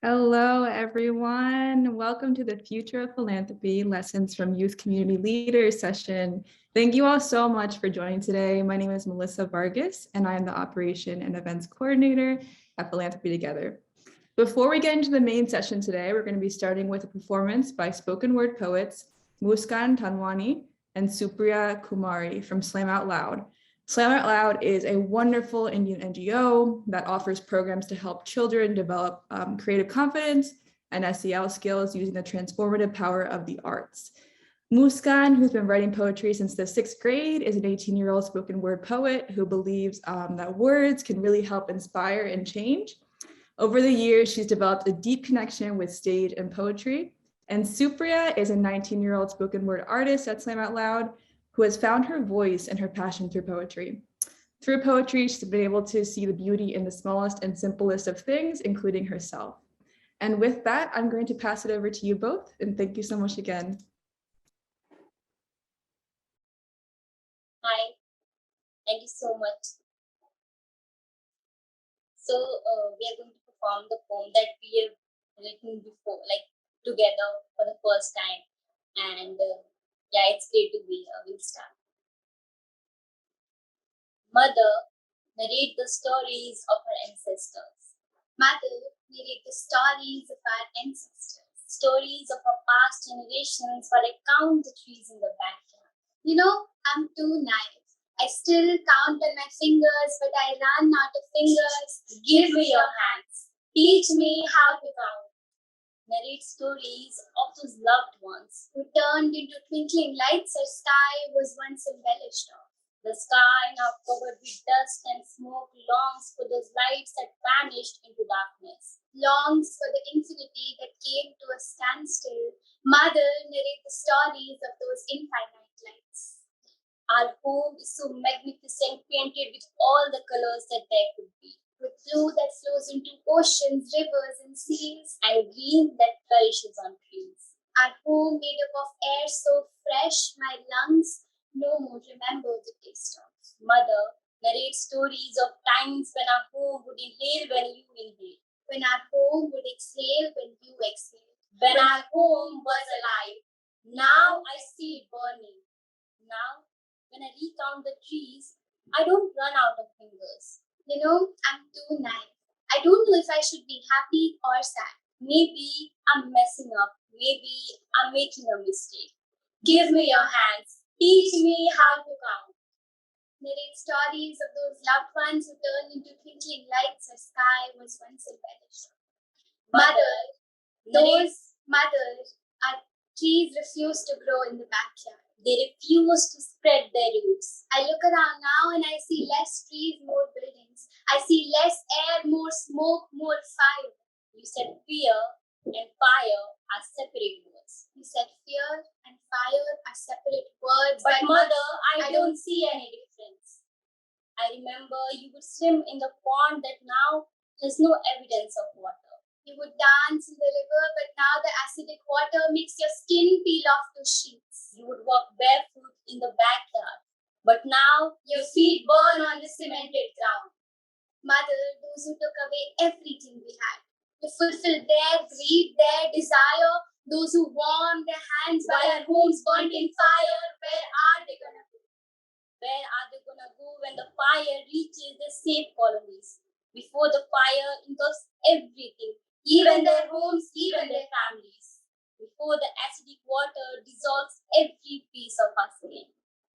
Hello, everyone. Welcome to the Future of Philanthropy Lessons from Youth Community Leaders session. Thank you all so much for joining today. My name is Melissa Vargas, and I'm the Operation and Events Coordinator at Philanthropy Together. Before we get into the main session today, we're going to be starting with a performance by spoken word poets Muskan Tanwani and Supriya Kumari from Slam Out Loud. Slam Out Loud is a wonderful Indian NGO that offers programs to help children develop creative confidence and SEL skills using the transformative power of the arts. Muskan, who's been writing poetry since the 6th grade, is an 18-year-old spoken word poet who believes that words can really help inspire and change. Over the years, she's developed a deep connection with stage and poetry. And Supriya is a 19-year-old spoken word artist at Slam Out Loud who has found her voice and her passion through poetry. Through poetry, she's been able to see the beauty in the smallest and simplest of things, including herself. And with that, I'm going to pass it over to you both, and thank you so much again. Hi, thank you so much. So we are going to perform the poem that we have written before, like together for the first time. And yeah, it's great to be here. We'll start. Mother, narrate the stories of our ancestors. Mother, narrate the stories of our ancestors. Stories of our past generations while I count the trees in the backyard. You know, I'm too naive. I still count on my fingers, but I run out of fingers. Give me your hands. Teach me how to count. Narrate stories of those loved ones who turned into twinkling lights. Our sky was once embellished of. The sky, now covered with dust and smoke, longs for those lights that vanished into darkness. Longs for the infinity that came to a standstill. Mother, narrate the stories of those infinite lights. Our home is so magnificent, painted with all the colors that there could be. With blue that flows into oceans, rivers, and seas, and green that flourishes on trees. Our home made up of air so fresh, my lungs no more remember the taste of. Mother, narrate stories of times when our home would inhale when you inhaled. When our home would exhale when you exhaled. When our home was alive. Now I see it burning. Now, when I recount the trees, I don't run out of fingers. You know, I'm too naive. I don't know if I should be happy or sad. Maybe I'm messing up. Maybe I'm making a mistake. Give me your hands. Teach me how to count. Narrate stories of those loved ones who turned into twinkling lights as sky was once embellished. Mother, those mothers, our trees refuse to grow in the backyard. They refuse to spread their roots. I look around now and I see less trees, more buildings. I see less air, more smoke, more fire. You said fear and fire are separate words. You said fear and fire are separate words. But mother, I don't see any difference. I remember you would swim in the pond that now has no evidence of water. You would dance in the river, but now the acidic water makes your skin peel off to sheets. You would walk barefoot in the backyard, but now your feet burn on the cemented ground. Mother, those who took away everything we had, to fulfill their greed, their desire, those who warmed their hands while our homes burnt in fire, where are they gonna go? Where are they gonna go when the fire reaches the safe colonies? Before the fire engulfs everything, even their homes, even their families. Before the acidic water dissolves every piece of our skin.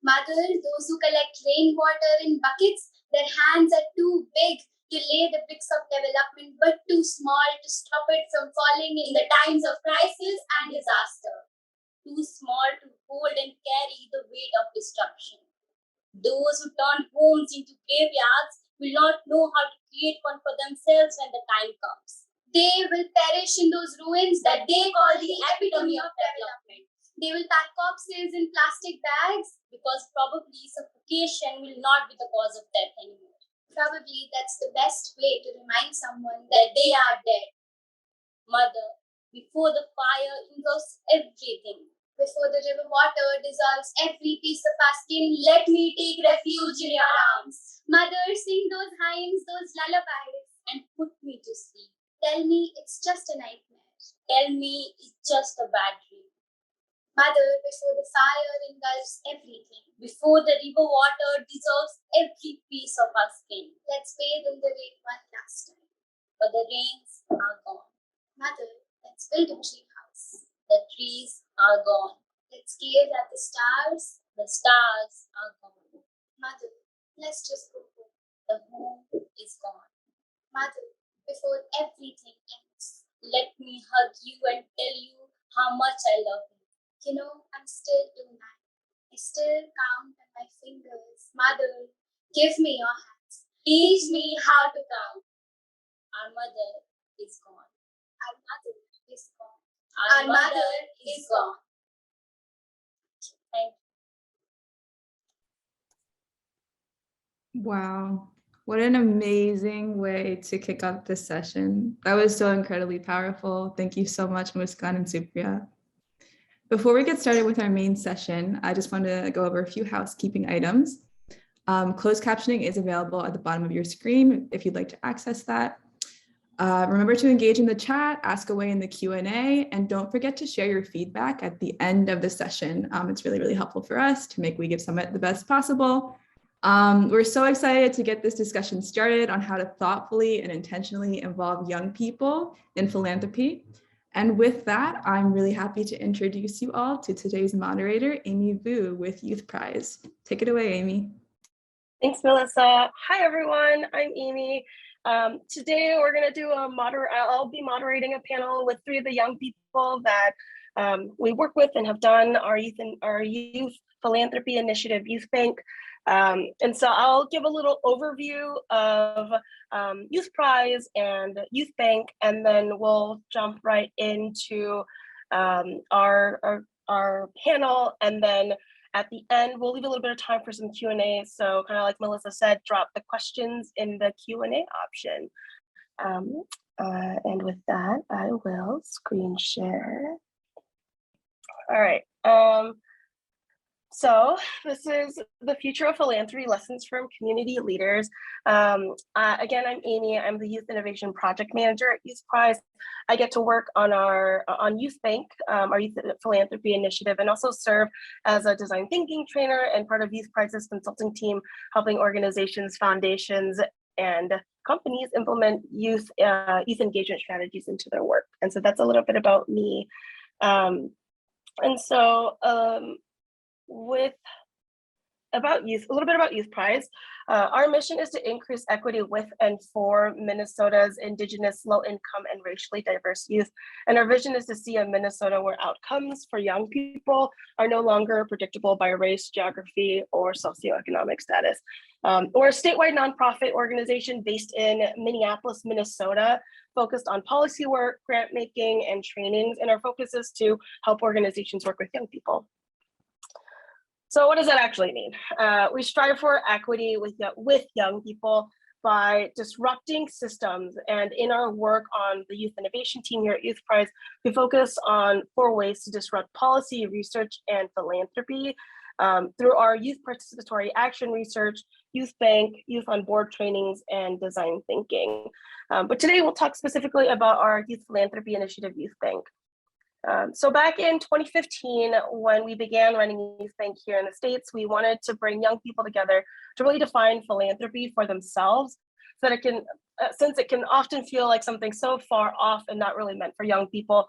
Mother, those who collect rainwater in buckets, their hands are too big to lay the bricks of development, but too small to stop it from falling in the times of crisis and disaster. Too small to hold and carry the weight of destruction. Those who turn homes into graveyards will not know how to create one for themselves when the time comes. They will perish in those ruins that they call the epitome of development. They will pack corpses in plastic bags because probably suffocation will not be the cause of death anymore. Probably that's the best way to remind someone that they are dead. Mother, before the fire engulfs everything, before the river water dissolves every piece of our skin, let me take refuge in your arms. Mother, sing those hymns, those lullabies, and put me to sleep. Tell me it's just a nightmare. Tell me it's just a bad dream. Mother, before the fire engulfs everything, before the river water dissolves every piece of our skin, let's bathe in the rain one last time. But the rains are gone. Mother, let's build a tree house. The trees are gone. Let's gaze at the stars. The stars are gone. Mother, let's just go home. The home is gone. Mother, before everything ends, let me hug you and tell you how much I love you. You know, I'm still doing that. I still count on my fingers. Mother, give me your hands. Teach me how to count. Our mother is gone. Our mother is gone. Our mother is gone. Thank you. Wow, what an amazing way to kick off this session. That was so incredibly powerful. Thank you so much, Muskan and Supriya. Before we get started with our main session, I just want to go over a few housekeeping items. Closed captioning is available at the bottom of your screen if you'd like to access that. Remember to engage in the chat, ask away in the Q&A, and don't forget to share your feedback at the end of the session. It's really, really helpful for us to make We Give Summit the best possible. We're so excited to get this discussion started on how to thoughtfully and intentionally involve young people in philanthropy. And with that, I'm really happy to introduce you all to today's moderator, Aimee Vue with Youthprise. Take it away, Aimee. Thanks, Melissa. Hi, everyone. I'm Aimee. Today, we're going to do I'll be moderating a panel with 3 of the young people that we work with and have done our youth philanthropy initiative, Youthbank. And so I'll give a little overview of Youthprise and Youthbank, and then we'll jump right into our panel, and then at the end, we'll leave a little bit of time for some Q&A. So kind of like Melissa said, drop the questions in the Q&A option. And with that, I will screen share. All right. So this is the Future of Philanthropy, Lessons from Community Leaders. Again, I'm Aimee. I'm the Youth Innovation Project Manager at Youthprise. I get to work on Youthbank, our Youth Philanthropy Initiative, and also serve as a design thinking trainer and part of Youthprise's consulting team, helping organizations, foundations, and companies implement youth engagement strategies into their work. And so that's a little bit about me. A little bit about Youthprise. Our mission is to increase equity with and for Minnesota's Indigenous, low-income, and racially diverse youth. And our vision is to see a Minnesota where outcomes for young people are no longer predictable by race, geography, or socioeconomic status. We're a statewide nonprofit organization based in Minneapolis, Minnesota, focused on policy work, grant making, and trainings. And our focus is to help organizations work with young people. So what does that actually mean? We strive for equity with young people by disrupting systems. And in our work on the youth innovation team here at Youthprise, we focus on 4 ways to disrupt policy, research, and philanthropy through our youth participatory action research, Youthbank, youth on board trainings, and design thinking. But today we'll talk specifically about our youth philanthropy initiative, Youthbank. So back in 2015, when we began running Youthbank here in the States, we wanted to bring young people together to really define philanthropy for themselves, so that it can, since it can often feel like something so far off and not really meant for young people,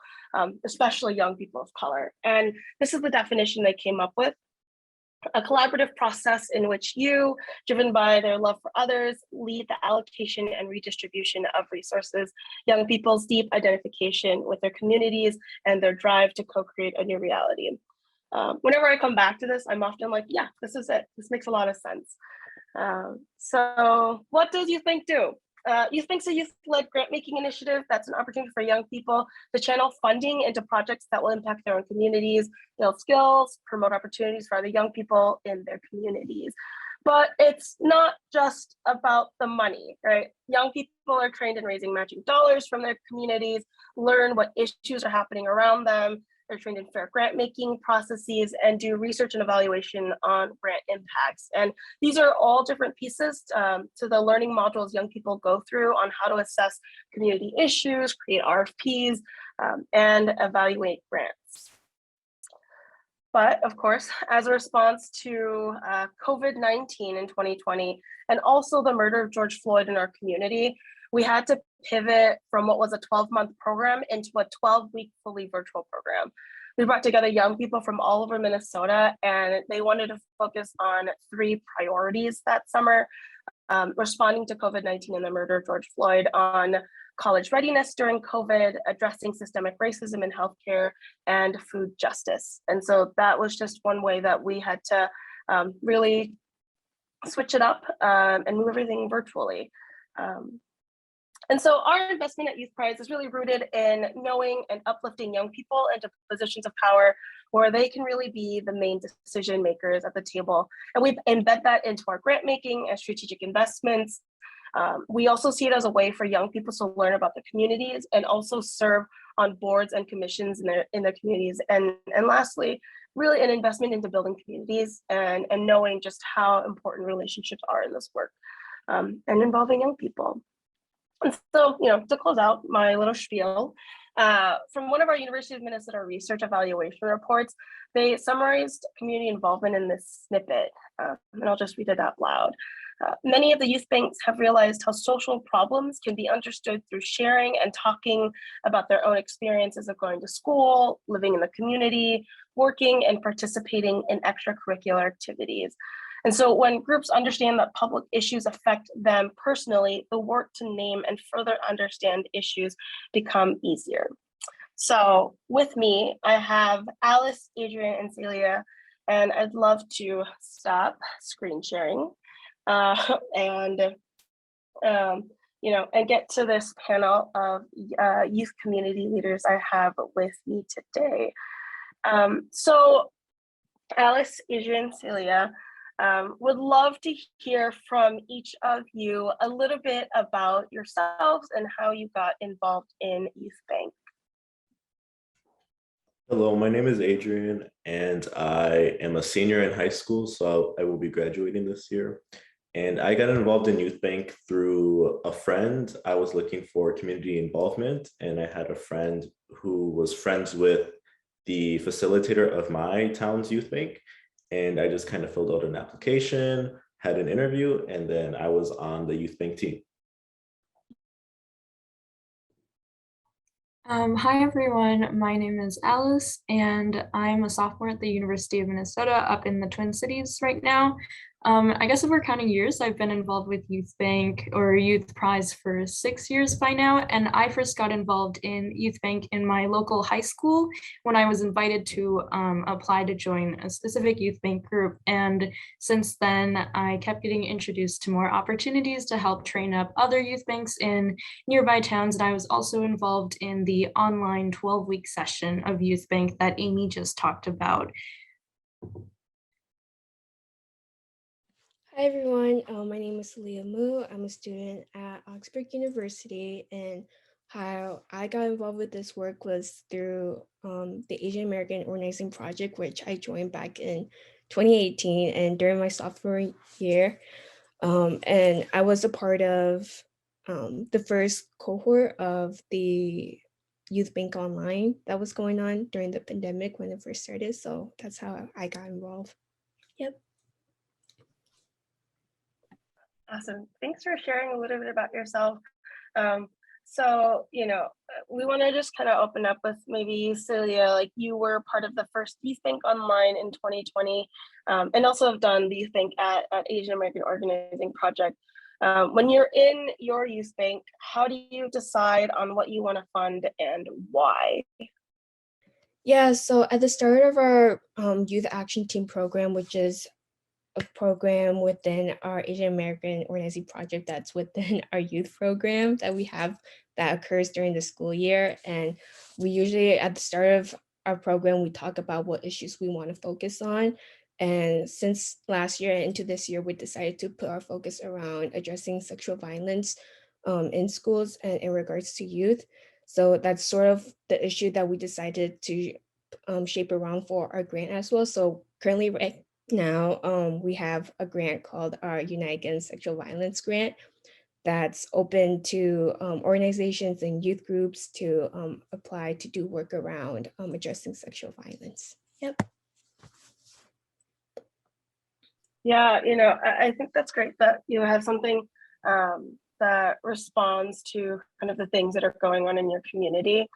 especially young people of color. And this is the definition they came up with: a collaborative process in which you, driven by their love for others, lead the allocation and redistribution of resources, young people's deep identification with their communities, and their drive to co-create a new reality. Whenever I come back to this, I'm often like, yeah, this is it. This makes a lot of sense. So what does Youthbank do? Youthbank's a youth-led grant-making initiative that's an opportunity for young people to channel funding into projects that will impact their own communities, build skills, promote opportunities for other young people in their communities. But it's not just about the money, right? Young people are trained in raising matching dollars from their communities, learn what issues are happening around them, they're trained in fair grant making processes, and do research and evaluation on grant impacts. And these are all different pieces to the learning modules young people go through on how to assess community issues, create RFPs, and evaluate grants. But of course, as a response to COVID-19 in 2020, and also the murder of George Floyd in our community, we had to pivot from what was a 12-month program into a 12-week fully virtual program. We brought together young people from all over Minnesota, and they wanted to focus on 3 priorities that summer: responding to COVID-19 and the murder of George Floyd, on college readiness during COVID, addressing systemic racism in healthcare, and food justice. And so that was just one way that we had to really switch it up and move everything virtually. And so our investment at Youthprise is really rooted in knowing and uplifting young people into positions of power where they can really be the main decision makers at the table. And we embed that into our grant making and strategic investments. We also see it as a way for young people to learn about the communities and also serve on boards and commissions in their communities. And lastly, really an investment into building communities and knowing just how important relationships are in this work and involving young people. And so, to close out my little spiel, from one of our University of Minnesota research evaluation reports, they summarized community involvement in this snippet, and I'll just read it out loud. Many of the youth banks have realized how social problems can be understood through sharing and talking about their own experiences of going to school, living in the community, working and participating in extracurricular activities. And so when groups understand that public issues affect them personally, the work to name and further understand issues become easier. So with me, I have Alice, Adrian, and Saylia, and I'd love to stop screen sharing and get to this panel of youth community leaders I have with me today. So Alice, Adrian, Saylia, would love to hear from each of you a little bit about yourselves and how you got involved in Youthbank. Hello, my name is Adrian, and I am a senior in high school, so I will be graduating this year. And I got involved in Youthbank through a friend. I was looking for community involvement, and I had a friend who was friends with the facilitator of my town's Youthbank. And I just kind of filled out an application, had an interview, and then I was on the Youthbank team. Hi everyone, my name is Alice and I'm a sophomore at the University of Minnesota up in the Twin Cities right now. I guess if we're counting years, I've been involved with Youthbank or Youthprise for 6 years by now. And I first got involved in Youthbank in my local high school when I was invited to apply to join a specific Youthbank group. And since then, I kept getting introduced to more opportunities to help train up other Youthbanks in nearby towns. And I was also involved in the online 12-week session of Youthbank that Aimee just talked about. Hi everyone, my name is Saylia Mu. I'm a student at Augsburg University, and how I got involved with this work was through the Asian American Organizing Project, which I joined back in 2018 and during my sophomore year. And I was a part of the first cohort of the Youthbank Online that was going on during the pandemic when it first started. So that's how I got involved. Yep. Awesome. Thanks for sharing a little bit about yourself. So, we want to just kind of open up with maybe Saylia, like you were part of the first Youthbank Online in 2020, and also have done the Youthbank at Asian American Organizing Project. When you're in your Youthbank, how do you decide on what you want to fund and why? Yeah, so at the start of our Youth Action Team program, which is a program within our Asian American Organizing Project that's within our youth program that we have that occurs during the school year. And we usually at the start of our program, we talk about what issues we want to focus on. And since last year and into this year, we decided to put our focus around addressing sexual violence in schools and in regards to youth. So that's sort of the issue that we decided to shape around for our grant as well. So currently right now, we have a grant called our Unite Against Sexual Violence grant that's open to organizations and youth groups to apply to do work around addressing sexual violence. Yep. Yeah, I think that's great that you have something that responds to kind of the things that are going on in your community.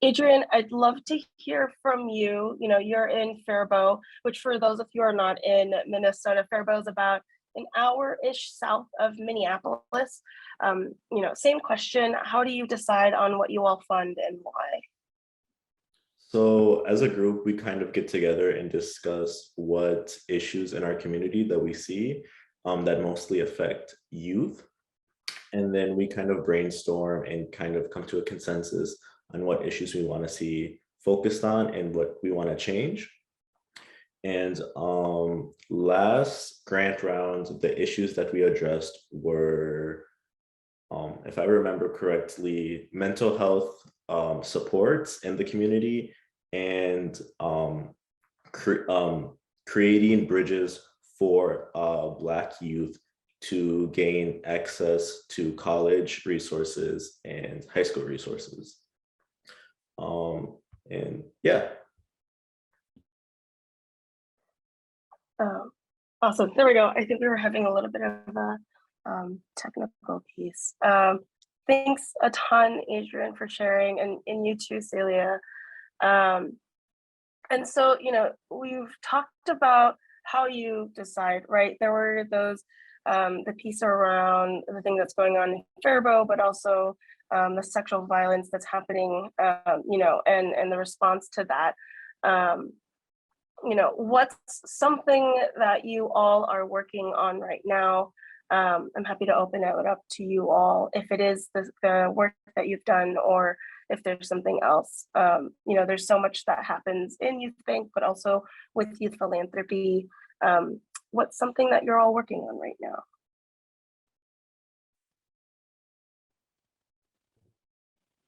Adrian, I'd love to hear from you. You're in Faribault, which for those of you who are not in Minnesota, Faribault is about an hour-ish south of Minneapolis. Same question, how do you decide on what you all fund and why? So as a group, we kind of get together and discuss what issues in our community that we see that mostly affect youth. And then we kind of brainstorm and kind of come to a consensus on what issues we want to see focused on and what we want to change. And last grant round, the issues that we addressed were, if I remember correctly, mental health supports in the community and creating bridges for Black youth to gain access to college resources and high school resources. And yeah. Awesome, there we go. I think we were having a little bit of a technical piece. Thanks a ton, Adrian, for sharing, and you too, Saylia. And so, we've talked about how you decide, right? There were those, the piece around the thing that's going on in Faribault, but also the sexual violence that's happening, and the response to that. What's something that you all are working on right now? I'm happy to open it up to you all if it is the work that you've done, or if there's something else. There's so much that happens in Youthbank, but also with Youth Philanthropy. What's something that you're all working on right now?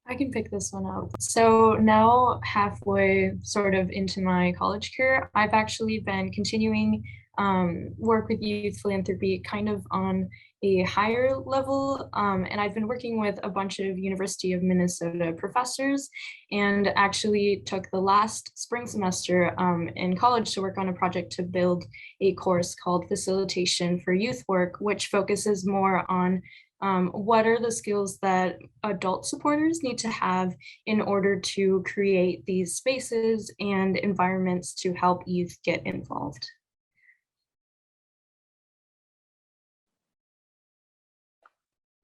I can pick this one up. So now, halfway sort of into my college career, I've actually been continuing work with Youth Philanthropy kind of on a higher level. And I've been working with a bunch of University of Minnesota professors, and actually took the last spring semester in college to work on a project to build a course called Facilitation for Youth Work, which focuses more on what are the skills that adult supporters need to have in order to create these spaces and environments to help youth get involved.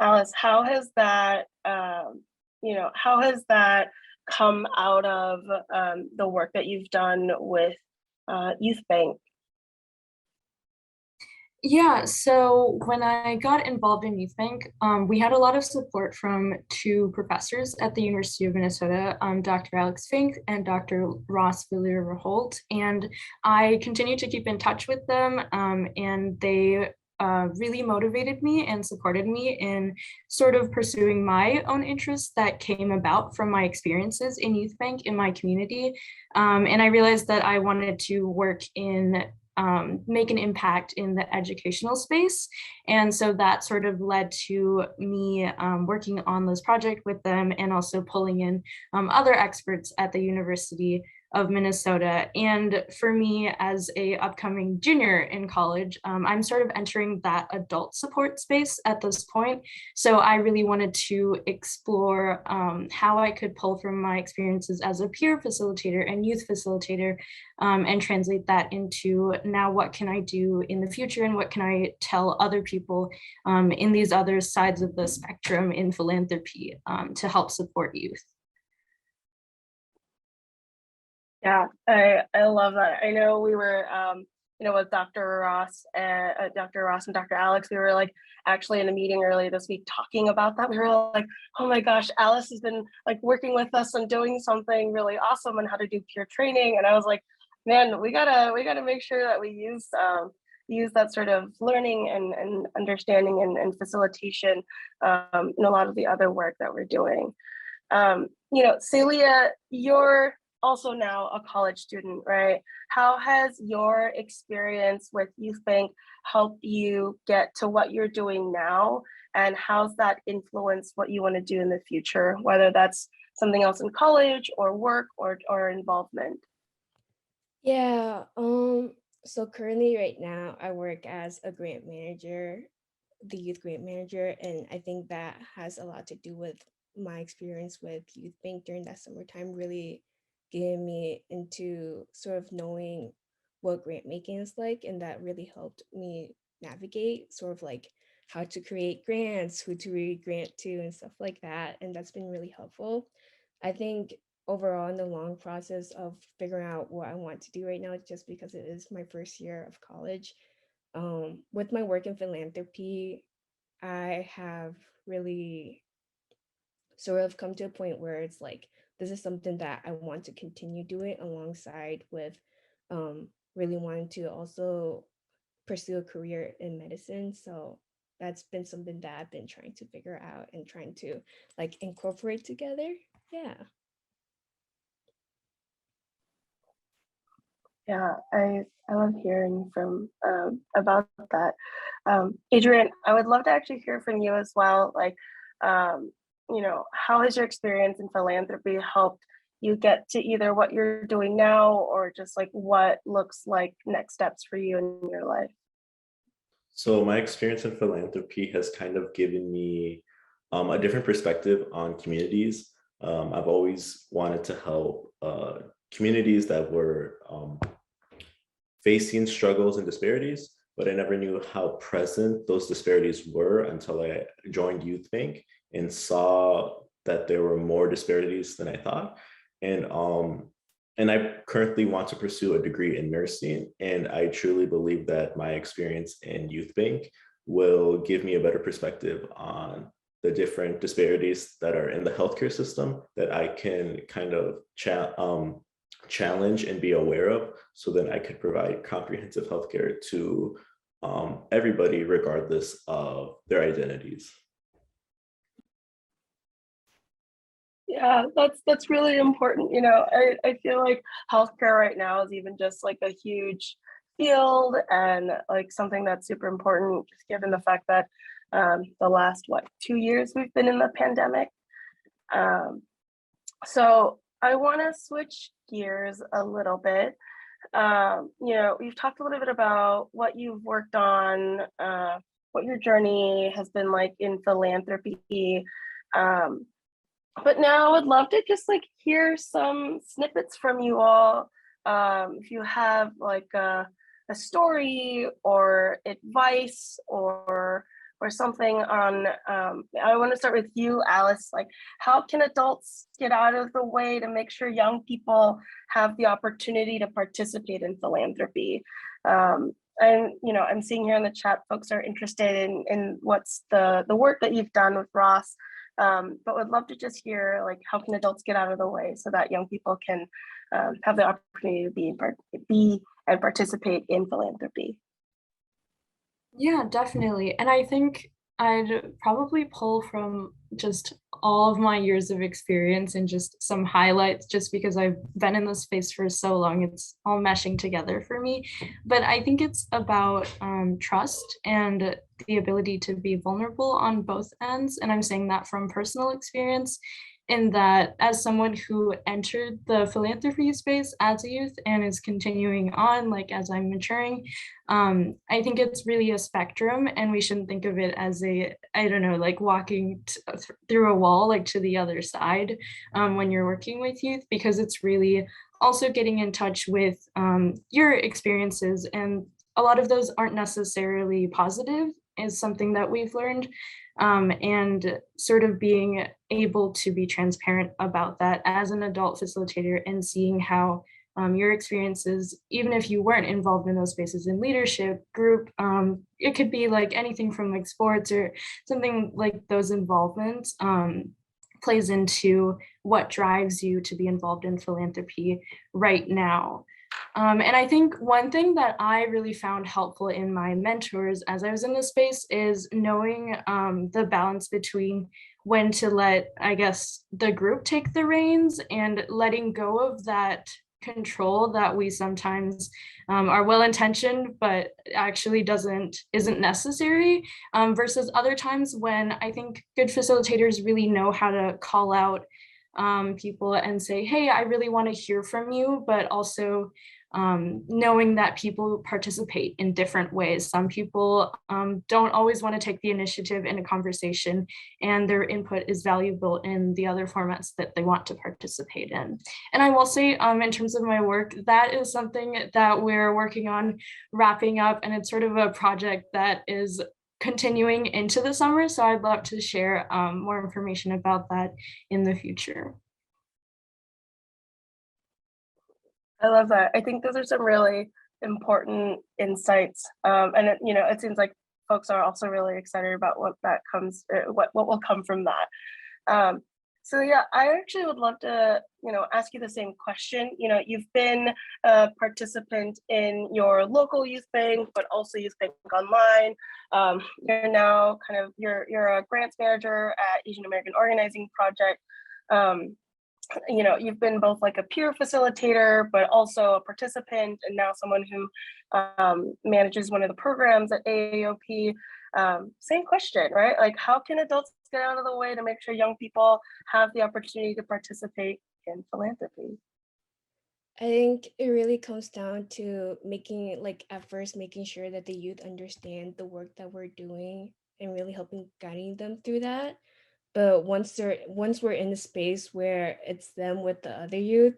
Alice, how has that, how has that come out of the work that you've done with Youthbank? Yeah, so when I got involved in Youthbank, we had a lot of support from two professors at the University of Minnesota, Dr. Alex Fink and Dr. Ross Villiers-Raholt, and I continued to keep in touch with them, and they really motivated me and supported me in sort of pursuing my own interests that came about from my experiences in Youthbank in my community. And I realized that I wanted to work in make an impact in the educational space. And so that sort of led to me working on this project with them, and also pulling in other experts at the University of Minnesota. And for me, as a upcoming junior in college, I'm sort of entering that adult support space at this point. So I really wanted to explore how I could pull from my experiences as a peer facilitator and youth facilitator, and translate that into now what can I do in the future, and what can I tell other people in these other sides of the spectrum in philanthropy to help support youth. Yeah, I love that. I know we were, with Dr. Ross and Dr. Alex, we were like actually in a meeting earlier this week talking about that. We were like, oh my gosh, Alice has been like working with us on doing something really awesome on how to do peer training. And I was like, man, we gotta make sure that we use that sort of learning and understanding and facilitation in a lot of the other work that we're doing. Saylia, also now a college student, right? How has your experience with Youthbank helped you get to what you're doing now? And how's that influenced what you want to do in the future, whether that's something else in college or work or involvement? Yeah, so currently right now I work as a grant manager, the youth grant manager, and I think that has a lot to do with my experience with Youth Bank during that summertime, really getting me into sort of knowing what grant making is like, and that really helped me navigate sort of like how to create grants, who to read grant to, and stuff like that, and that's been really helpful. I think overall in the long process of figuring out what I want to do right now, just because it is my first year of college, with my work in philanthropy, I have really sort of come to a point where it's like, this is something that I want to continue doing alongside with really wanting to also pursue a career in medicine. So that's been something that I've been trying to figure out and trying to like incorporate together. Yeah. Yeah, I love hearing from about that. Adrian, I would love to actually hear from you as well. Like, how has your experience in philanthropy helped you get to either what you're doing now or just like what looks like next steps for you in your life? So my experience in philanthropy has kind of given me a different perspective on communities. I've always wanted to help communities that were facing struggles and disparities, but I never knew how present those disparities were until I joined Youthbank and saw that there were more disparities than I thought. And I currently want to pursue a degree in nursing, and I truly believe that my experience in Youthbank will give me a better perspective on the different disparities that are in the healthcare system that I can kind of challenge and be aware of, so that I could provide comprehensive healthcare to everybody, regardless of their identities. Yeah, that's really important. I feel like healthcare right now is even just like a huge field and like something that's super important, just given the fact that the last 2 years we've been in the pandemic. So I want to switch gears a little bit. We've talked a little bit about what you've worked on, what your journey has been like in philanthropy. But now I would love to just like hear some snippets from you all. If you have like a story or advice or something on, I want to start with you, Alice. Like, how can adults get out of the way to make sure young people have the opportunity to participate in philanthropy? And I'm seeing here in the chat, folks are interested in what's the work that you've done with Ross. But would love to just hear like, how can adults get out of the way so that young people can have the opportunity to be and participate in philanthropy? Yeah, definitely. And I think I'd probably pull from just all of my years of experience and just some highlights, just because I've been in this space for so long. It's all meshing together for me. But I think it's about trust and the ability to be vulnerable on both ends. And I'm saying that from personal experience, in that as someone who entered the philanthropy space as a youth and is continuing on, like as I'm maturing, I think it's really a spectrum, and we shouldn't think of it as like walking through a wall, like to the other side when you're working with youth, because it's really also getting in touch with your experiences. And a lot of those aren't necessarily positive, is something that we've learned. And sort of being able to be transparent about that as an adult facilitator, and seeing how your experiences, even if you weren't involved in those spaces in leadership group, it could be like anything from like sports or something like those involvements, plays into what drives you to be involved in philanthropy right now. And I think one thing that I really found helpful in my mentors as I was in this space is knowing the balance between when to let, I guess, the group take the reins and letting go of that control that we sometimes are well-intentioned but actually isn't necessary, versus other times when I think good facilitators really know how to call out people and say, hey, I really want to hear from you, but also knowing that people participate in different ways. Some people don't always want to take the initiative in a conversation, and their input is valuable in the other formats that they want to participate in. And I will say, in terms of my work, that is something that we're working on wrapping up, and it's sort of a project that is continuing into the summer. So I'd love to share more information about that in the future. I love that. I think those are some really important insights. And it seems like folks are also really excited about what will come from that. So yeah, I actually would love to, ask you the same question. You've been a participant in your local youth bank, but also Youthbank Online. You're now you're a grants manager at Asian American Organizing Project. You've been both like a peer facilitator, but also a participant, and now someone who manages one of the programs at AAOP. Same question, right? Like, how can adults get out of the way to make sure young people have the opportunity to participate in philanthropy? I think it really comes down to at first making sure that the youth understand the work that we're doing and really helping guiding them through that. But once we're in a space where it's them with the other youth,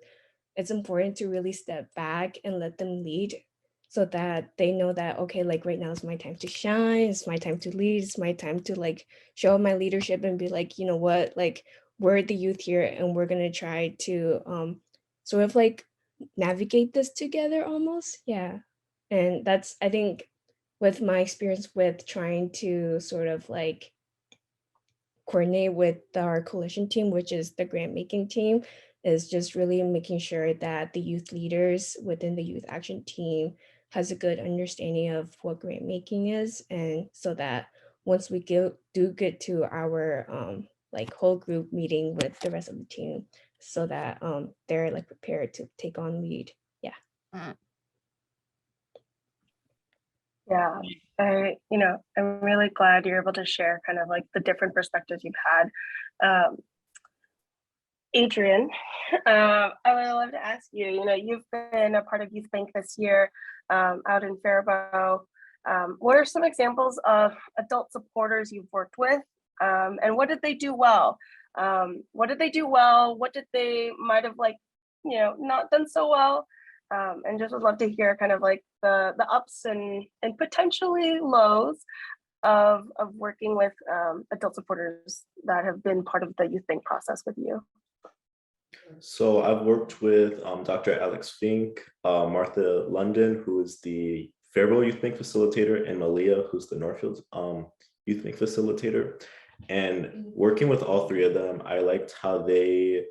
it's important to really step back and let them lead, so that they know that, okay, like right now is my time to shine, it's my time to lead, it's my time to like show my leadership and be like, you know what, like we're the youth here and we're gonna try to sort of like navigate this together almost. Yeah. And that's, I think, with my experience with trying to sort of like coordinate with our coalition team, which is the grant making team, is just really making sure that the youth leaders within the youth action team has a good understanding of what grant making is, and so that once we do get to our like whole group meeting with the rest of the team, so that they're like prepared to take on lead. Yeah. Yeah, I'm really glad you're able to share kind of like the different perspectives you've had. Adrian, I would love to ask you, you've been a part of Youthbank this year out in Faribault. What are some examples of adult supporters you've worked with, and what did they do well? What did they do well? What did they might have not done so well? And just would love to hear kind of like the ups and potentially lows of working with adult supporters that have been part of the Youthbank process with you. So I've worked with Dr. Alex Fink, Martha London, who is the Faribault Youthbank facilitator, and Malia, who's the Northfield Youthbank facilitator. And working with all three of them, I liked how they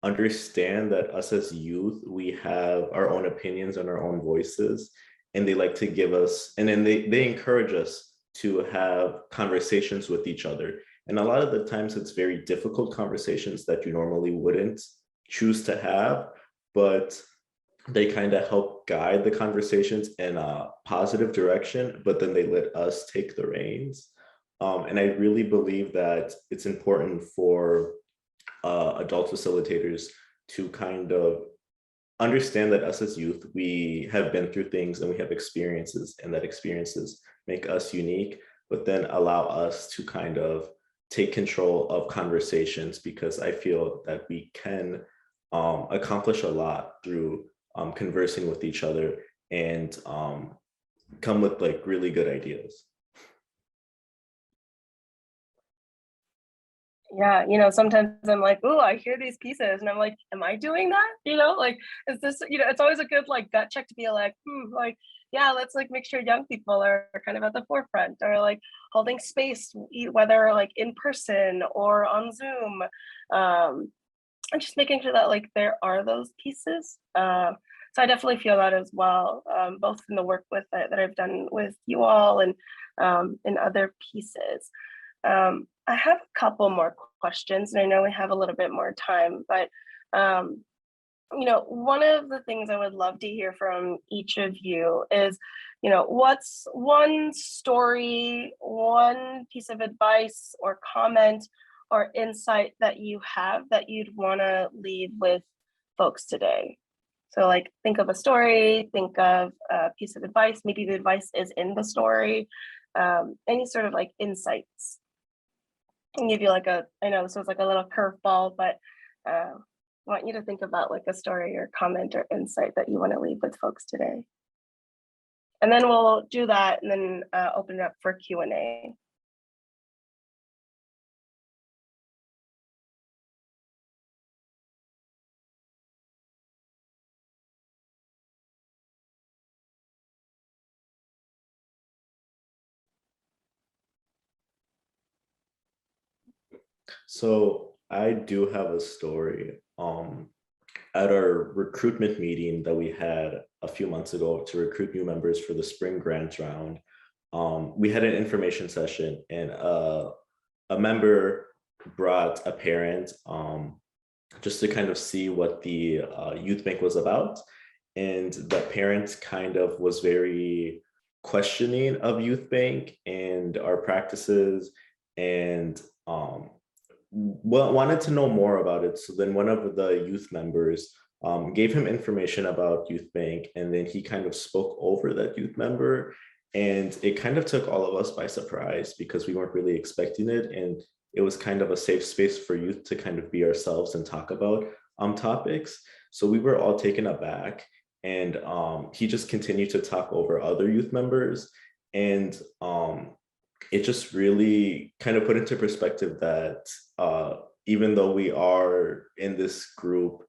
understand that us as youth, we have our own opinions and our own voices, and they like to give us, and then they encourage us to have conversations with each other. And a lot of the times it's very difficult conversations that you normally wouldn't choose to have, but they kind of help guide the conversations in a positive direction, but then they let us take the reins. And I really believe that it's important for adult facilitators to kind of understand that us as youth, we have been through things and we have experiences, and that experiences make us unique, but then allow us to kind of take control of conversations, because I feel that we can accomplish a lot through conversing with each other and come with like really good ideas. Yeah, sometimes I'm like, oh, I hear these pieces and I'm like, am I doing that? Like, is this, it's always a good like gut check to be like, yeah, let's like make sure young people are kind of at the forefront, or like holding space, whether like in person or on Zoom. And just making sure that like there are those pieces. So I definitely feel that as well, both in the work that I've done with you all and in other pieces. I have a couple more questions, and I know we have a little bit more time, but one of the things I would love to hear from each of you is, what's one story, one piece of advice or comment or insight that you have that you'd want to leave with folks today? So like, think of a story, think of a piece of advice, maybe the advice is in the story, any sort of like insights. I'll give you I know this was like a little curveball, but I want you to think about like a story or comment or insight that you want to leave with folks today. And then we'll do that and then open it up for Q&A. So I do have a story. At our recruitment meeting that we had a few months ago to recruit new members for the spring grants round, we had an information session, and a member brought a parent just to kind of see what the Youthbank was about. And the parent kind of was very questioning of Youthbank and our practices, and wanted to know more about it. So then one of the youth members gave him information about Youthbank, and then he kind of spoke over that youth member, and it kind of took all of us by surprise because we weren't really expecting it, and it was kind of a safe space for youth to kind of be ourselves and talk about topics. So we were all taken aback, and he just continued to talk over other youth members, and it just really kind of put into perspective that even though we are in this group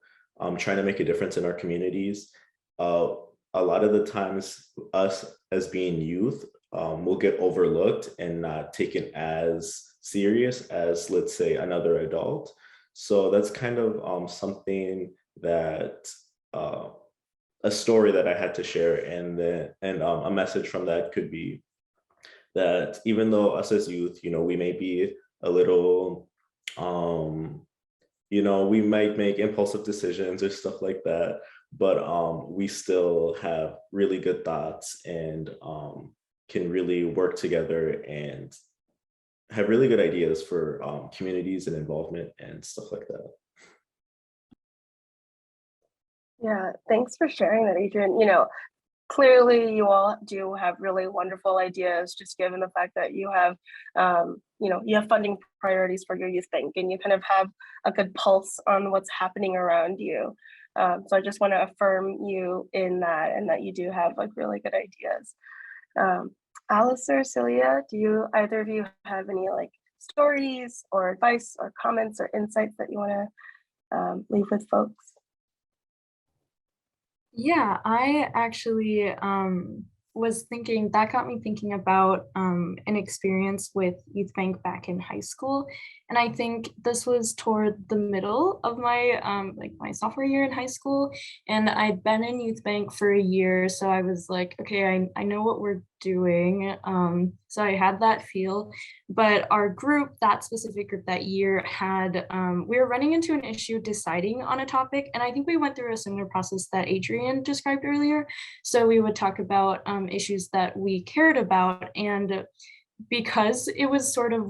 trying to make a difference in our communities, a lot of the times us as being youth will get overlooked and not taken as serious as, let's say, another adult. So that's kind of something that a story that I had to share, and a message from that could be that even though us as youth, we may be a little, we might make impulsive decisions or stuff like that, but we still have really good thoughts and can really work together and have really good ideas for communities and involvement and stuff like that. Yeah, thanks for sharing that, Adrian. Clearly you all do have really wonderful ideas, just given the fact that you have, you have funding priorities for your youth bank, and you kind of have a good pulse on what's happening around you. So I just want to affirm you in that, and that you do have like really good ideas. Alice or Saylia, do either of you have any like stories or advice or comments or insights that you want to leave with folks? Yeah, I actually that got me thinking about an experience with Youthbank back in high school. And I think this was toward the middle of my my sophomore year in high school. And I'd been in Youthbank for a year. So I was like, okay, I know what we're doing. So I had that feel. But our group, that specific group that year, had we were running into an issue deciding on a topic. And I think we went through a similar process that Adrian described earlier. So we would talk about issues that we cared about, and because it was sort of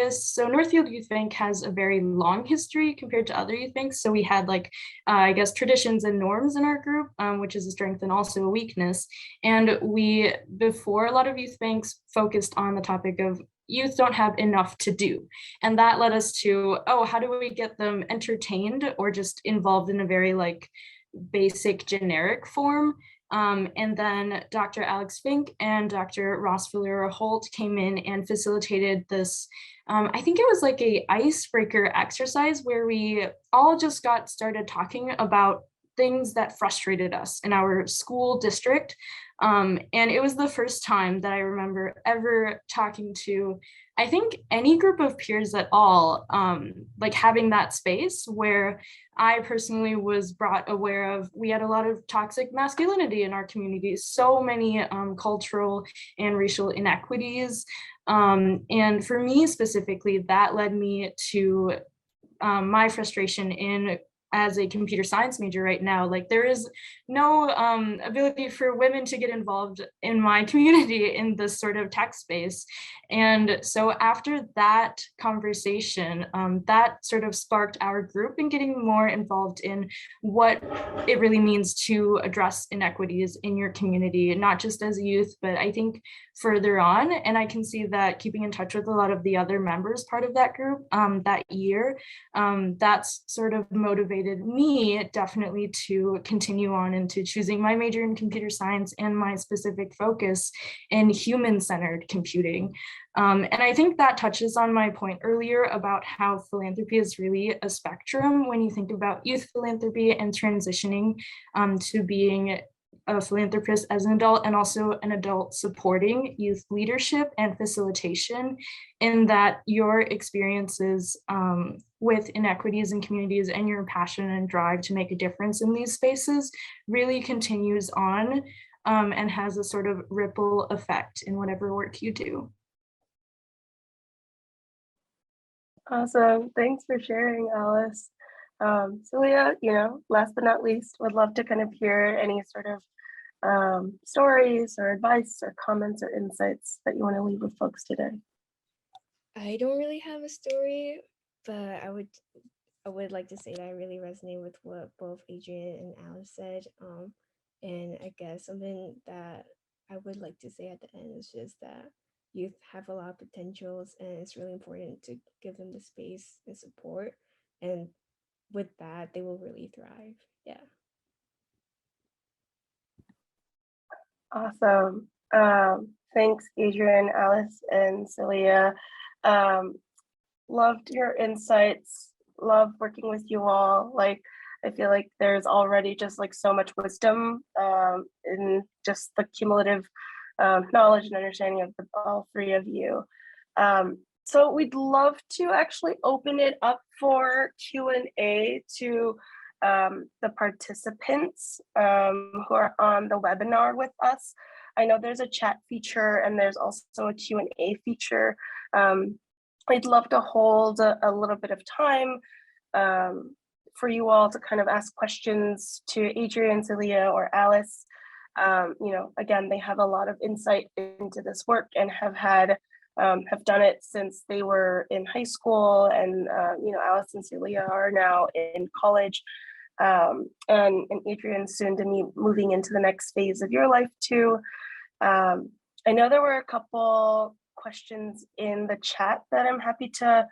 so Northfield Youth Bank has a very long history compared to other youth banks. So we had I guess traditions and norms in our group, which is a strength and also a weakness. And before, a lot of youth banks focused on the topic of youth don't have enough to do. And that led us to, how do we get them entertained or just involved in a very basic generic form? And then Dr. Alex Fink and Dr. Ross Valera Holt came in and facilitated this. I think it was like a icebreaker exercise where we all just got started talking about things that frustrated us in our school district. And it was the first time that I remember ever talking to I think any group of peers at all, like having that space where I personally was brought aware of, we had a lot of toxic masculinity in our community, so many cultural and racial inequities. And for me specifically, that led me to my frustration in as a computer science major right now. Like there is no ability for women to get involved in my community in this sort of tech space. And so after that conversation, that sort of sparked our group in getting more involved in what it really means to address inequities in your community, not just as a youth, but I think further on. And I can see that keeping in touch with a lot of the other members part of that group that year, that's sort of motivated me definitely to continue on into choosing my major in computer science and my specific focus in human-centered computing. And I think that touches on my point earlier about how philanthropy is really a spectrum when you think about youth philanthropy and transitioning to being a philanthropist as an adult, and also an adult supporting youth leadership and facilitation, in that your experiences with inequities in communities and your passion and drive to make a difference in these spaces really continues on and has a sort of ripple effect in whatever work you do. Awesome. Thanks for sharing, Alice. Saylia, last but not least, would love to kind of hear any sort of stories or advice or comments or insights that you want to leave with folks today. I don't really have a story, but I would like to say that I really resonate with what both Adrian and Alice said. And I guess something that I would like to say at the end is just that youth have a lot of potentials, and it's really important to give them the space and support. And with that, they will really thrive. Yeah. Awesome. Thanks, Adrian, Alice, and Saylia. Loved your insights. Love working with you all. Like, I feel like there's already just like so much wisdom in just the cumulative knowledge and understanding of all three of you. So we'd love to actually open it up for Q&A to the participants who are on the webinar with us. I know there's a chat feature and there's also a Q&A feature. I'd love to hold a little bit of time for you all to kind of ask questions to Adrian, Saylia, or Alice. Again, they have a lot of insight into this work and have done it since they were in high school, and Alice and Saylia are now in college, and Adrian soon to be moving into the next phase of your life too. I know there were a couple questions in the chat that I'm happy to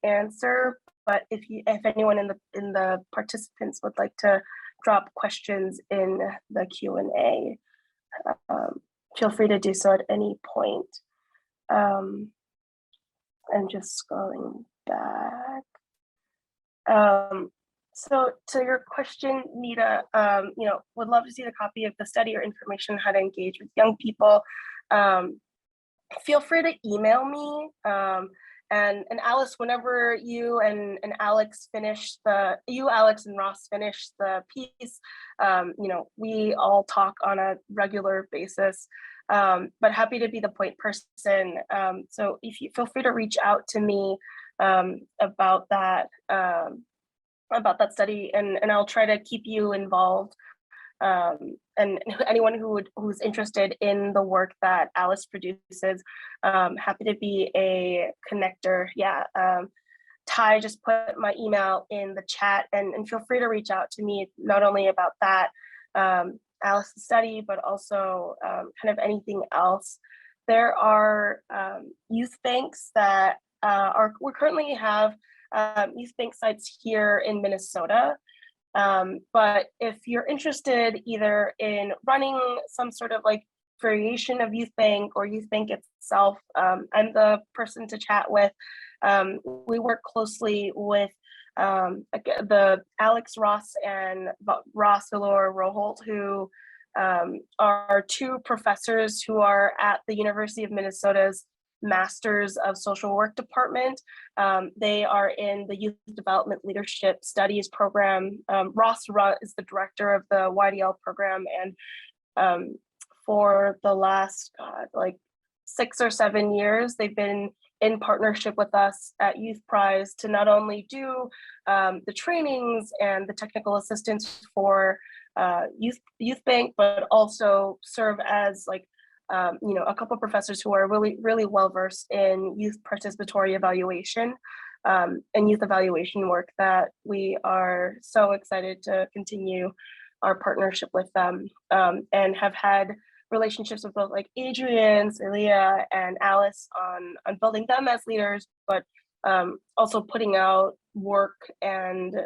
answer, but if anyone in the participants would like to drop questions in the Q&A, feel free to do so at any point. I'm just scrolling back. So to your question, Nita, would love to see the copy of the study or information on how to engage with young people. Feel free to email me. And Alice, whenever you and Alex Alex and Ross finish the piece, we all talk on a regular basis, but happy to be the point person. So if you feel free to reach out to me about that study, and I'll try to keep you involved. And anyone who's interested in the work that Alice produces, happy to be a connector. Yeah, Ty just put my email in the chat, and feel free to reach out to me, not only about that Alice's study, but also kind of anything else. There are youth banks that we currently have youth bank sites here in Minnesota. But if you're interested either in running some sort of like variation of Youthbank or Youthbank itself, I'm the person to chat with. We work closely with the Alex Ross and Ross Valor Roholt, who are two professors who are at the University of Minnesota's Masters of Social Work department. They are in the Youth Development Leadership Studies program. Ross is the director of the YDL program, and for the last like 6 or 7 years, they've been in partnership with us at Youthprise to not only do the trainings and the technical assistance for Youthbank, but also serve as like a couple of professors who are really well versed in youth participatory evaluation and youth evaluation work, that we are so excited to continue our partnership with them, and have had relationships with both like Adrian, Saylia, and Alice on building them as leaders, but also putting out work and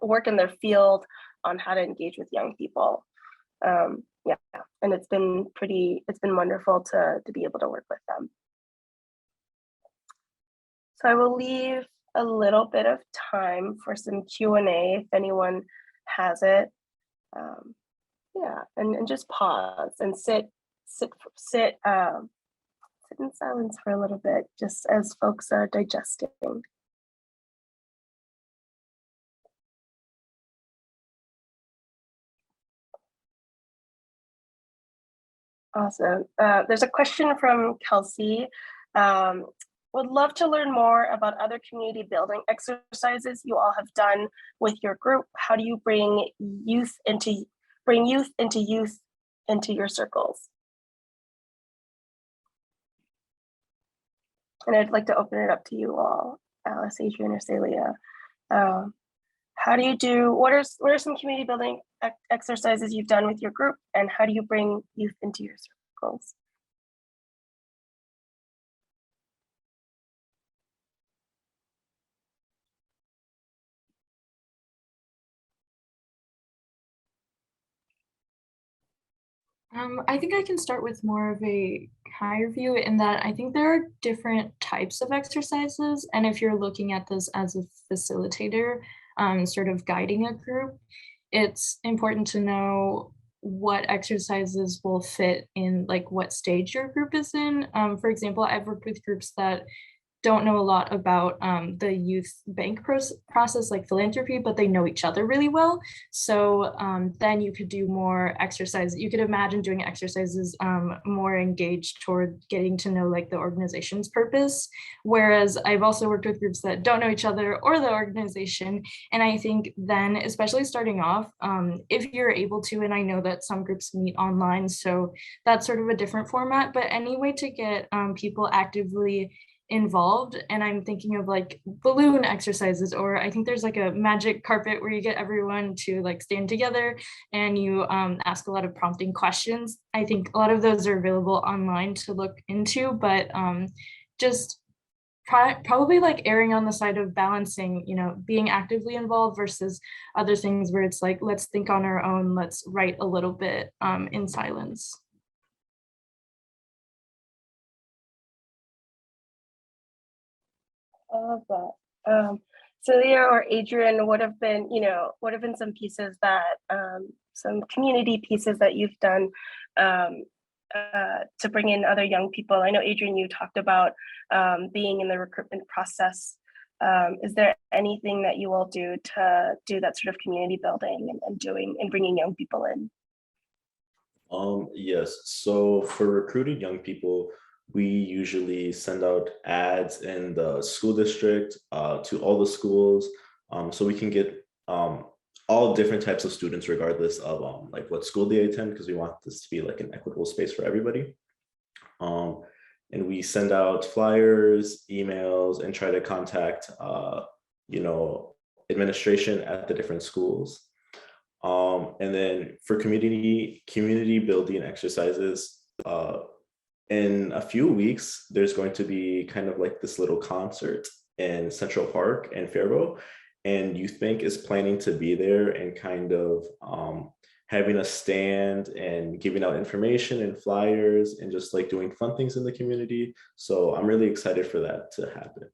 work in their field on how to engage with young people. Yeah, and it's been wonderful to be able to work with them. So I will leave a little bit of time for some Q&A if anyone has it. Yeah, and just pause and sit in silence for a little bit, just as folks are digesting. Awesome. There's a question from Kelsey. Would love to learn more about other community building exercises you all have done with your group. How do you bring youth into your circles? And I'd like to open it up to you all, Alice, Adrian, or Saylia. What are some community building exercises you've done with your group, and how do you bring youth into your circles? I think I can start with more of a higher view, in that I think there are different types of exercises. And if you're looking at this as a facilitator, sort of guiding a group, it's important to know what exercises will fit in like what stage your group is in. For example, I've worked with groups that don't know a lot about the youth bank process like philanthropy, but they know each other really well. So then you could do more exercises. You could imagine doing exercises more engaged toward getting to know like the organization's purpose. Whereas I've also worked with groups that don't know each other or the organization. And I think then, especially starting off, if you're able to, and I know that some groups meet online, so that's sort of a different format, but any way to get people actively involved. And I'm thinking of like balloon exercises, or I think there's like a magic carpet where you get everyone to like stand together and you ask a lot of prompting questions. I think a lot of those are available online to look into, but just probably like erring on the side of balancing, being actively involved versus other things where it's like, let's think on our own, let's write a little bit in silence. I love that. Saylia or Adrian, what have been some pieces that, some community pieces that you've done to bring in other young people? I know, Adrian, you talked about being in the recruitment process. Is there anything that you all do to do that sort of community building and bringing young people in? Yes, so for recruiting young people, we usually send out ads in the school district to all the schools, so we can get all different types of students regardless of like what school they attend, because we want this to be like an equitable space for everybody. And we send out flyers, emails, and try to contact administration at the different schools. And then for community building exercises, in a few weeks, there's going to be kind of like this little concert in Central Park and Faribault, and Youthbank is planning to be there and kind of having a stand and giving out information and flyers and just like doing fun things in the community. So I'm really excited for that to happen.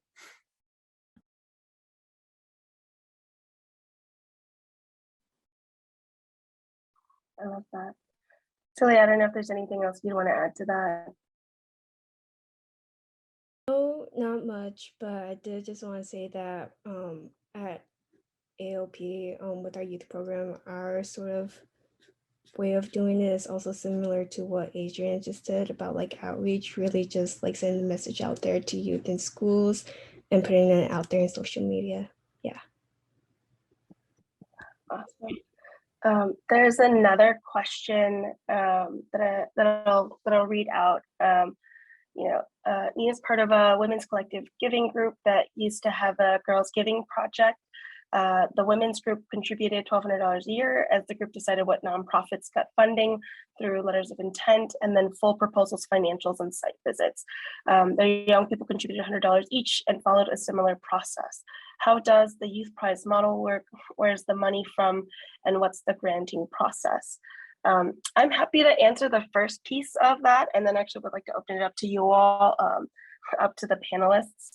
I love that. Saylia, I don't know if there's anything else you'd want to add to that. No, not much, but I did just want to say that at AOP, with our youth program, our sort of way of doing it is also similar to what Adrian just did about like outreach, really just like sending a message out there to youth in schools and putting it out there in social media. Yeah. Awesome. There's another question that I'll read out. Nia's part of a women's collective giving group that used to have a girls giving project. The women's group contributed $1,200 a year as the group decided what nonprofits got funding through letters of intent and then full proposals, financials, and site visits. The young people contributed $100 each and followed a similar process. How does the Youthprise model work? Where's the money from? And what's the granting process? I'm happy to answer the first piece of that, and then actually would like to open it up to you all, up to the panelists.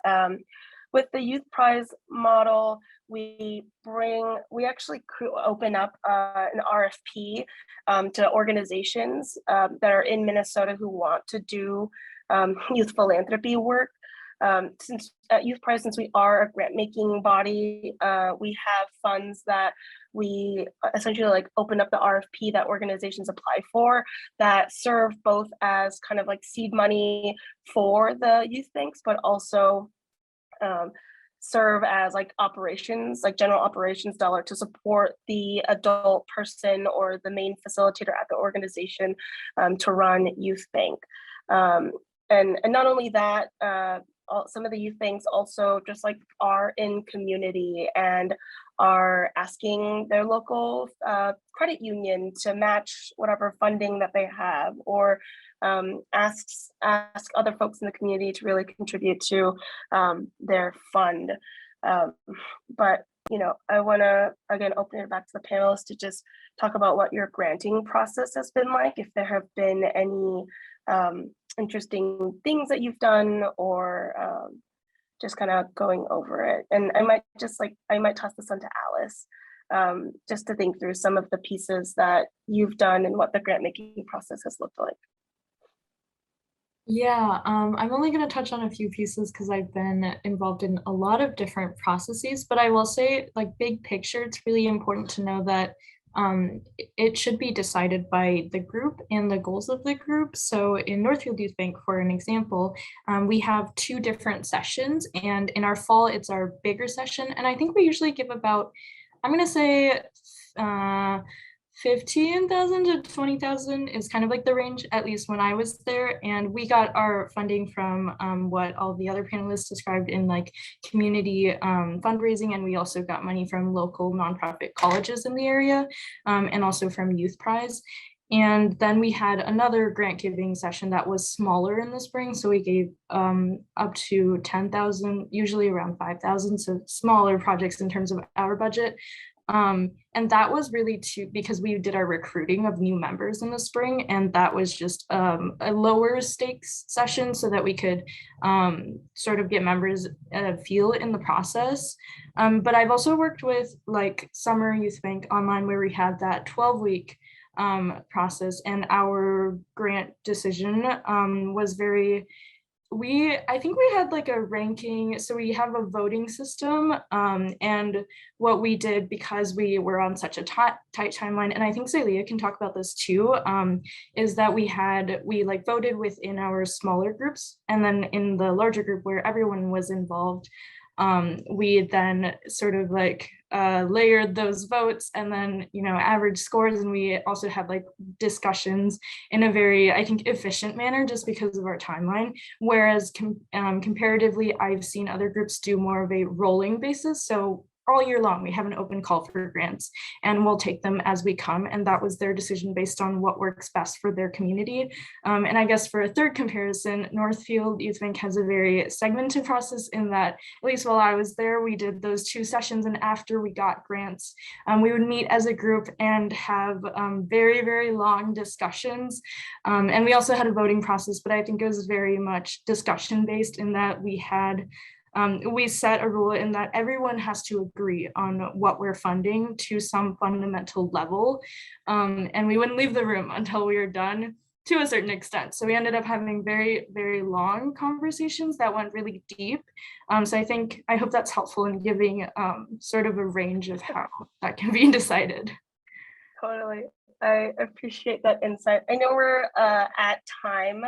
With the Youthprise model, we actually open up an RFP to organizations that are in Minnesota who want to do youth philanthropy work. Since at Youthprise, since we are a grant making body, we have funds that we essentially like open up the RFP that organizations apply for that serve both as kind of like seed money for the youth banks, but also serve as like operations, like general operations dollar to support the adult person or the main facilitator at the organization to run Youthbank. And not only that, some of the youth banks also just like are in community and are asking their local credit union to match whatever funding that they have, or ask other folks in the community to really contribute to their fund. But I want to again open it back to the panelists to just talk about what your granting process has been like, if there have been any interesting things that you've done, or just kind of going over it. And I might toss this on to Alice, just to think through some of the pieces that you've done and what the grant making process has looked like. Yeah, I'm only going to touch on a few pieces because I've been involved in a lot of different processes, but I will say, like, big picture, it's really important to know that it should be decided by the group and the goals of the group. So in Northfield Youth Bank, for an example, we have 2 different sessions, and in our fall, it's our bigger session. And I think we usually give about, I'm going to say, 15,000 to 20,000 is kind of like the range, at least when I was there. And we got our funding from what all the other panelists described in like community fundraising. And we also got money from local nonprofit colleges in the area, and also from Youthprise. And then we had another grant giving session that was smaller in the spring. So we gave up to 10,000, usually around 5,000. So smaller projects in terms of our budget. And that was really because we did our recruiting of new members in the spring, and that was just a lower stakes session so that we could sort of get members feel in the process. But I've also worked with like Summer Youth Bank Online, where we had that 12-week process, and our grant decision was I think we had like a ranking, so we have a voting system, and what we did, because we were on such a tight timeline, and I think Saylia can talk about this too, is that we like voted within our smaller groups, and then in the larger group where everyone was involved, we then sort of like layered those votes and then average scores, and we also had like discussions in a very, I think, efficient manner just because of our timeline, whereas comparatively I've seen other groups do more of a rolling basis. So all year long, we have an open call for grants, and we'll take them as we come. And that was their decision based on what works best for their community. And I guess for a third comparison, Northfield Youth Bank has a very segmented process in that, at least while I was there, we did those 2 sessions. And after we got grants, we would meet as a group and have very, very long discussions. And we also had a voting process, but I think it was very much discussion based in that we set a rule in that everyone has to agree on what we're funding to some fundamental level, and we wouldn't leave the room until we were done. to a certain extent. So we ended up having very, very long conversations that went really deep. So I hope that's helpful in giving sort of a range of how that can be decided. Totally. I appreciate that insight. I know we're at time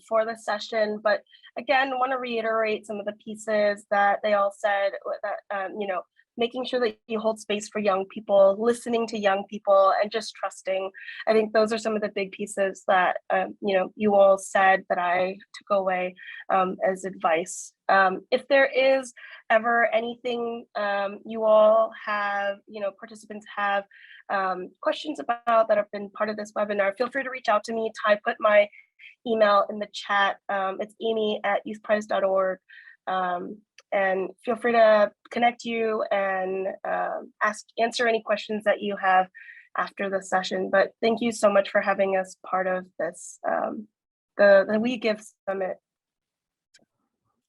for the session, but again, want to reiterate some of the pieces that they all said, that, you know, making sure that you hold space for young people, listening to young people, and just trusting. I think those are some of the big pieces that, you know, you all said that I took away as advice. If there is ever anything you all have, you know, participants have questions about that have been part of this webinar, feel free to reach out to me. Ty put my email in the chat. It's Aimee@youthprise.org. And feel free to connect you and answer any questions that you have after the session. But thank you so much for having us part of this, the We Give Summit.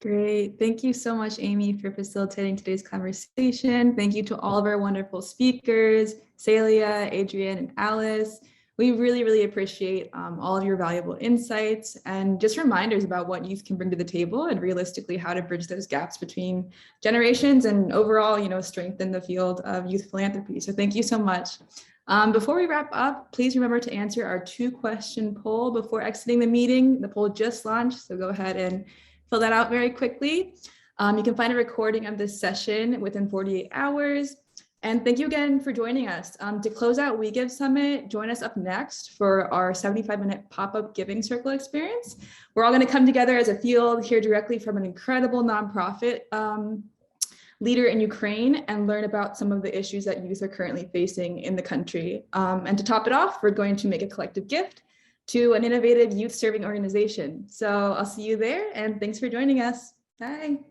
Great. Thank you so much, Aimee, for facilitating today's conversation. Thank you to all of our wonderful speakers, Saylia, Adrian, and Alice. We really, really appreciate all of your valuable insights and just reminders about what youth can bring to the table and realistically how to bridge those gaps between generations and overall, you know, strengthen the field of youth philanthropy. So thank you so much. Before we wrap up, please remember to answer our 2-question poll before exiting the meeting. The poll just launched, so go ahead and fill that out very quickly. You can find a recording of this session within 48 hours. And thank you again for joining us. To close out We Give Summit, join us up next for our 75-minute pop-up giving circle experience. We're all going to come together as a field, hear directly from an incredible nonprofit leader in Ukraine, and learn about some of the issues that youth are currently facing in the country. And to top it off, we're going to make a collective gift to an innovative youth serving organization. So I'll see you there, and thanks for joining us. Bye.